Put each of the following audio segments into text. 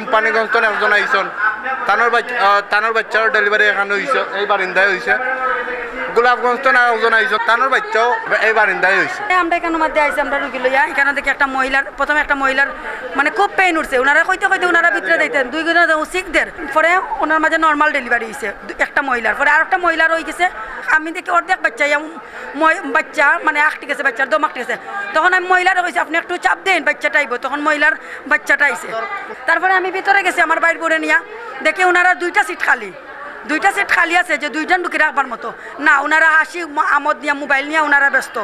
কোম্পানিগঞ্জ একজন আইসন তানোর বাচ্চার ডেলিভারি এখানে হয়েছে এই বারিন্দায় হয়েছে গোলাপগঞ্জ তো একজন আইসন তানোর বাচ্চাও এই বারিন্দায় হয়েছে। আমরা এখানে মধ্যে আইসি আমরা রুগী লইয়া এখানে দেখি একটা মহিলার প্রথমে একটা মহিলার মানে খুব পেইন উঠছে ওনারা কইতে ওনারা ভিতরে দিতেন 2 দিন শিখদের পরে ওনার মাঝে নর্মাল ডেলিভারি হয়েছে একটা মহিলার পরে আর একটা মহিলার হয়ে গেছে আমি দেখি অর্ধেক বাচ্চা মানে আঁকটি গেছে বাচ্চার দম আঁকটি গেছে তখন আমি মহিলার কইছি আপনি একটু চাপ দেন বাচ্চাটা আইব তখন মহিলার বাচ্চাটা আইছে তারপরে আমি ভিতরে গেছি আমার বাইর বোরে নিয়া দেখি ওনারা 2টা সিট খালি আছে যে 2জন ঢুকি রাখবার মতো না ওনারা হাসি আমোদ নিয়ে মোবাইল নিয়ে ওনারা ব্যস্ত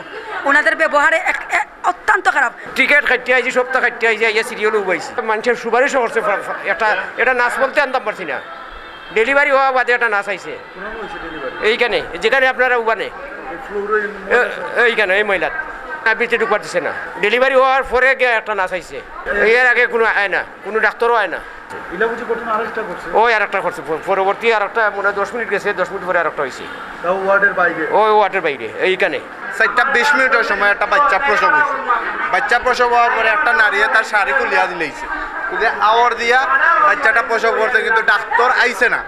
ওনাদের ব্যবহারে অত্যন্ত খারাপ। টিকিট কাটতে আইছি সপ্তাহ কাটতে আইছি ইয়ে সিরিয়াল উবাইছি মানুষের সুপারিশ করছে এটা নাচ বলতে আনতাম পারছি না ডেলিভারি হওয়া বাদে একটা নাচ আইছে এইখানে যেখানে আপনারা উবানে এইখানে এই মহিলার ভিতরে ঢুকবার দিচ্ছে না ডেলিভারি হওয়ার পরে গিয়ে একটা নাচ আইছে এর আগে কোনো আয় না কোনো ডাক্তারও আয় না ওই আর একটা করছে পরবর্তী আর একটা মনে হয় 10 মিনিট গেছে 10 মিনিট পরে আর একটা হয়েছে ওই ওয়ার্ডের বাইরে এইখানে 4:20 মিনিটের সময় একটা বাচ্চা প্রসব হয়েছে বাচ্চা প্রসব হওয়ার পরে একটা নারী তার শাড়ি খুলিয়া দিলেছে আওয়ার দিয়া বাচ্চাটা প্রসব করতে কিন্তু ডাক্তার আইছে না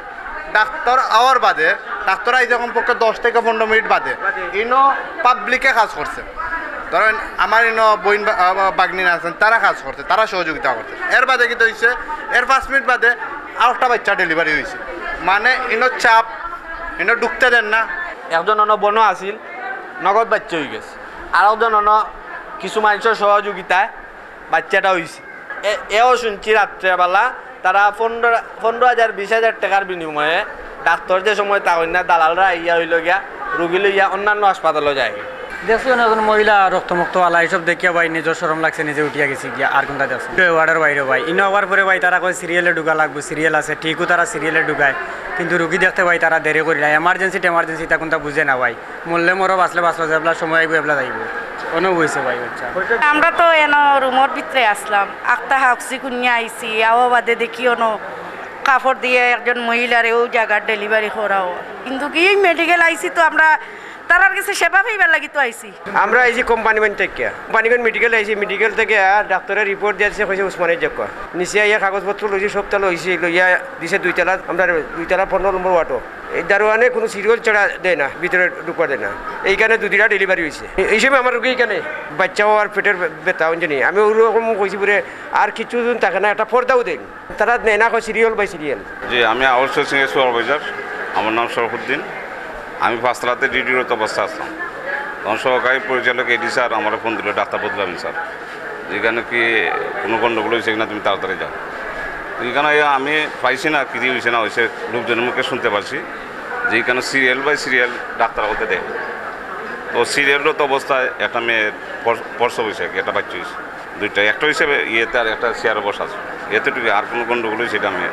ডাক্তার আওয়ার বাদে ডাক্তার আইছে কমপক্ষে 10 থেকে 15 মিনিট বাদে ইনো পাবলিকে কাজ করছে ধরেন আমার ইনো বইন বাগনিন আছেন তারা কাজ করছে তারা সহযোগিতা করছে এর বাদে কিন্তু হয়েছে এর 5 মিনিট বাদে আর একটা বাচ্চা ডেলিভারি হয়েছে মানে ইনো চাপ ইনো ঢুকতে দেন না একজন অন্য বন আসিল নগদ বাচ্চা হয়ে গেছে আর একজন অন্য কিছু মানুষের সহযোগিতায় বাচ্চাটা হয়েছে এও শুনছি রাত্রেবেলা তারা 15,000 20,000 টাকার বিনিময়ে ডাক্তার যে সময় তা না দালালরা ইয়া হইল গিয়া রুগী লইয়া অন্যান্য হাসপাতালে যায় দেখছি একজন মহিলা রক্তমুক্ত আলা এইসব দেখিয়া ভাই নিজের সরম লাগছে নিজে উঠিয়া গেছি গিয়া আর কোনটা দেখছি ওয়ার্ডের বাইরে ভাই ইনো হওয়ার পরে ভাই তারা কয় সিরিয়ালে ঢুকা লাগবে সিরিয়াল আছে ঠিকও তারা সিরিয়ালে ঢুকায় কিন্তু রুগী দেখতে ভাই তারা দেরি করি না এমার্জেন্সি তা কোনটা বুঝে না ভাই মরলে মরো বাঁচলে যেবলা সময় আইব এবলা যাইব অনেক হয়েছে ভাই বাচ্চা আমরা তো এনো রুমের ভিতরে আসলাম আক্তা হাউসি কুনিয়া আইসি আও বাদে দেখি অনো কাপড় দিয়ে একজন মহিলার ও জায়গার ডেলিভারি করাও কিন্তু কি মেডিকেল আইসি তো আমরা তারার কাছে সেবা পাইবার লাগি তো আইসি আমরা আইছি কোম্পানিগঞ্জ থেকে কোম্পানিগঞ্জ মেডিকেল আইছি মেডিকেল থেকে ডাক্তারের রিপোর্ট দিয়েছে কইছে উসমানের যোগ্য নিচে ইয়া কাগজপত্র লইছি সবতলা হয়েছে লইয়া দিছে 2 তলা আমরা 2 তলা 15 নম্বর ওয়াটো এই দারোয়ানে কোনো সিরিয়াল চড়া দেয় না ভিতরে ঢুকবার দেয় না এইখানে 2টা ডেলিভারি হয়েছে এই সময় আমার রোগী এখানে বাচ্চাও আর পেটের ব্যথা জানি আমি ওরকম কইছি পরে আর কিছু দিন থাকে না একটা পর্দাও দেন তারা নেয় না সিরিয়াল বাই সিরিয়াল। জি আমি আউটসোর্সিং এর সুপারভাইজার আমার নাম শরফুদ্দিন আমি 5 রাতে ডিউটিরত অবস্থা আসলাম তখন সহকারী পরিচালক এডি স্যার আমার ফোন দিল ডাক্তার বদলাবেন স্যার যেখানে কি কোনো গণ্ডগোল হয়েছে কিনা তুমি তাড়াতাড়ি যাও এইখানে আমি পাইছি না কিছু হয়েছে না হয়েছে লোকজনের মুখে শুনতে পারছি যে এইখানে সিরিয়াল বাই সিরিয়াল ডাক্তার হতে দেয় তো সিরিয়ালরত অবস্থায় একটা মেয়ের প্রসব হয়েছে একটা বাচ্চা হয়েছে 2টা একটা হিসেবে ইয়েতে আর একটা চেয়ারে বসা আছে এতটুকু আর কোনো গণ্ডগোল হয়েছে এটা আমি